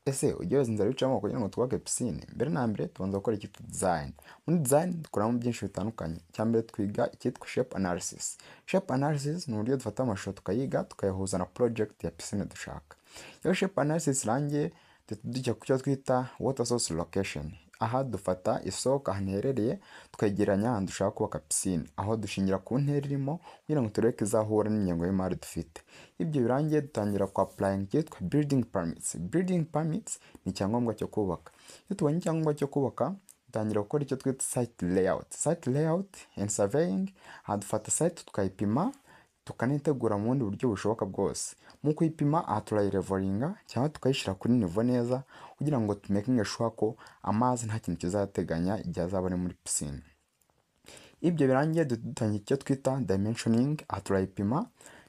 ese ugiye inzira bicamo kugira ngo twubake pisine? Mbere na mbere tubanza gukora icyitwa design. Muri design dukoramo byinshi bitandukanye. Cyambere twiga icyitwa shape analysis. Shape analysis ni uburyo dufata amashusho tukayiga tukayahuza na project ya pisine dushaka. Iyo shape analysis irangiye tujya ku cyo twita water source location. Aha dufata isoko ahantu herereye tukayegeranya ahantu dushaka kubaka pisine, aho dushingira ku ntera irimo kugira ngo tureke izahura n'ingengo y'imari dufite. Ibyo birangiye dutangira ku applying cyitwa building permits. Building permits ni icyangombwa cyo kubaka. Iyo tubonye icyangombwa cyo kubaka dutangira gukora icyo twita site layout. Site layout and surveying, aha dufata site tukayipima tukanitegura mu bundi buryo bushoboka bwose. Mu kuyipima aha turayilevelinga cyangwa tukayishyira kuri nivo neza kugira ngo tumakinge sure ko amazi nta kintu kizateganya igihe azaba ari muri pisine. Ibyo birangiye dutangira icyo twita dimensioning. Aha turayipima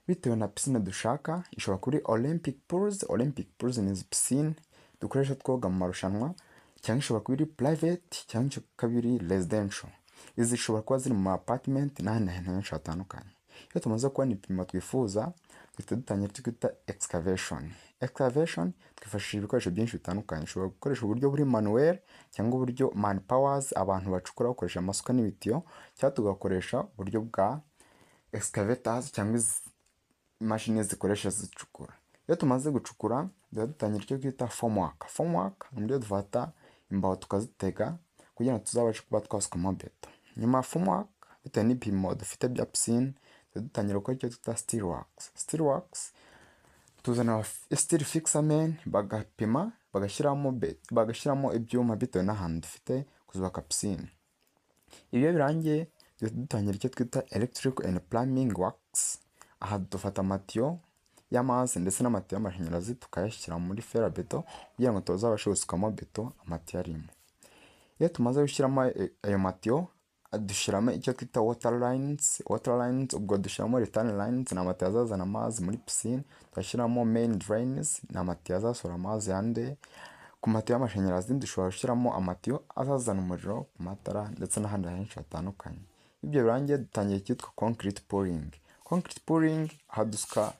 bitewe na pisine dushaka. Ishobora kuri Olympic pools. Olympic pools ni pisine dukoresha twoga mu marushanwa, cyangwa ishobora kuba iri private cyangwa ikaba iri residential. Izi zishobora kuba ziri mu apartment n'ahandi hantu henshi hatandukanye. Iyo tumaze kubona ibipimo twifuza duhita dutangira icyo twita excavation. Excavation twifashisha ibikoresho byinshi bitandukanye. Ushobora gukoresha uburyo buri manuel cyangwa uburyo man powers, abantu bacukura bakoresha amasuka n'ibitiyo, cyangwa tugakoresha uburyo bwa excavators cyangwa imashini zikoresha zicukura. Iyo tumaze gucukura dutangira icyo twita formwork. Formwork ni uburyo dufata imbaho tukazitega kugira ngo tuzabashe kuba twasukamo beto. Nyuma ya formwork bitewe n'ibipimo dufite bya pisine dutangira gukora icyo twita steelworks. Steelworks tuzana steel fixermen bagapima bagashyiramo ibyuma bitewe n'ahantu dufite kuzubaka pisine. Ibyo birangiye dutangira icyo twita electrical and plumbing works. Aha dufata amatiyo y'amazi ndetse n'amatiyo y'amashanyarazi tukayashyira muri ferabeto kugira ngo tuzabashe gusukamo beto amatiyo arimo. Iyo tumaze gushyiramo ayo matiyo dushyiramo icyo twita water lines. Water lines ubwo dushyiramo return lines, ni amatiyo azazana amazi muri pisine. Tugashyiramo main drains, ni amatiyo azasohora amazi yande. Ku matiyo y'amashanyarazi dushobora gushyiramo amatiyo azazana umuriro ku matara ndetse n'ahandi henshi hatandukanye. Ibyo birangiye dutangiye icyitwa concrete pouring. Concrete pouring aha dusuka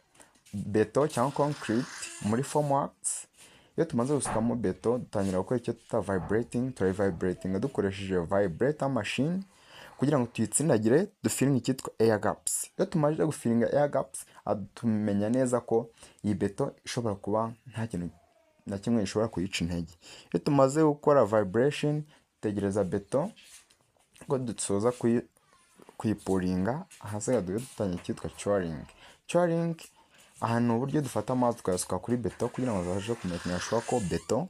beto cyangwa concrete muri formworks. Iyo tumaze gusukamo beto dutangira gukora icyo twita vibrating. Turayivibrating dukoresheje vibrator machine kugira ngo tuyitsindagire dufilinge icyitwa air gaps. Iyo tumaze gufilinga air gaps tumenya neza ko iyi beto ishobora kuba nta kintu na kimwe gishobora kuyica intege. Iyo tumaze gukora vibration dutegereza beto ngo dusoza kuyipuringa. Ahasigaye dutangira icyitwa curing. Curing aha ni uburyo dufata amazi tukayasuka kuri beto kugira ngo zabashe kumenya sure ko beto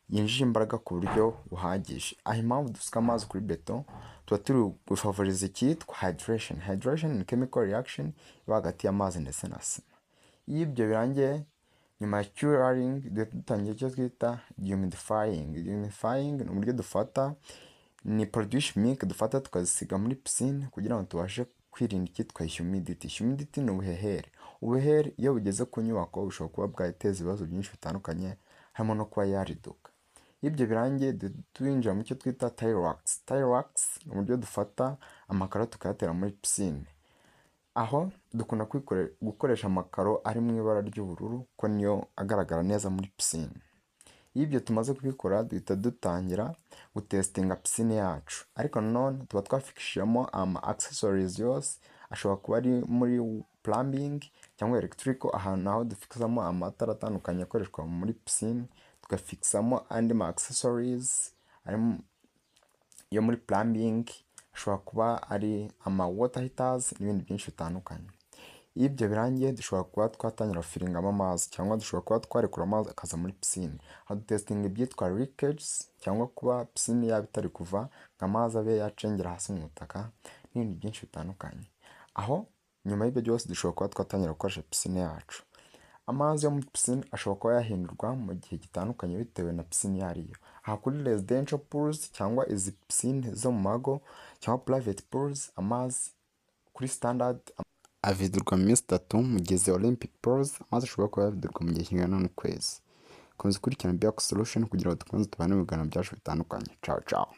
yinjije imbaraga ku buryo buhagije. Aha impamvu dusuka amazi kuri beto tuba turi gufavoriza icyitwa hydration. Hydration ni chemical reaction iba hagati y'amazi ndetse na sima. Iyo ibyo birangiye nyuma ya curing dutangira icyo twita humidifying. Humidifying ni uburyo dufata ni produit chimique dufata tukazisiga muri pisine kugira ngo tubashe kwirinda icyitwa humidity. Humidity ni ubuhehere. Ubuhehere iyo bugeze ku nyubako bushobora kuba bwateza ibibazo byinshi bitandukanye harimo no kuba yariduka. Ibyo birangiye twinjira mu cyo twita tile works. Tile works ni uburyo dufata amakaro tukayatera muri pisine. Aho dukunda gukoresha amakaro ari mu ibara ry'ubururu ko niyo agaragara neza muri pisine. Iyo ibyo tumaze kubikora duhita dutangira gutestinga pisine yacu, ariko nanone tuba twafikishijemo ama accessories yose ashobora kuba ari muri plumbing cyangwa electrical. Ahantu naho dufikisamo amatara atandukanye akoreshwa muri pisine, tugafixamo andi ma accessories yo muri plumbing, ashobora kuba ari ama water heaters n'ibindi byinshi bitandukanye. Iyo ibyo birangiye dushobora kuba twatangira gufilingamo amazi cyangwa dushobora kuba twarekura amazi akaza muri pisine. Aho dutestinga ibyitwa leakages cyangwa kuba pisine yaba itari kuva nk'amazi abe yacengera hasi mu butaka n'ibindi byinshi bitandukanye. Aho nyuma y'ibyo byose dushobora kuba twatangira gukoresha pisine yacu. Amazi yo muri pisine ashobora kuba yahindurwa mu gihe gitandukanye bitewe na pisine iyo ariyo. Aha kuri residential pools cyangwa izi pisine zo mu mago cyangwa private pools, amazi kuri standard avidurwa mu minsi 3, mu gihe Olympic pools amazi ashobora kuba yavidurwa mu gihe kingana n'ukwezi. Komeza ukurikirana Biac Solution kugira ngo dukomeze tubane mu biganiro byacu bitandukanye. Ciao ciao.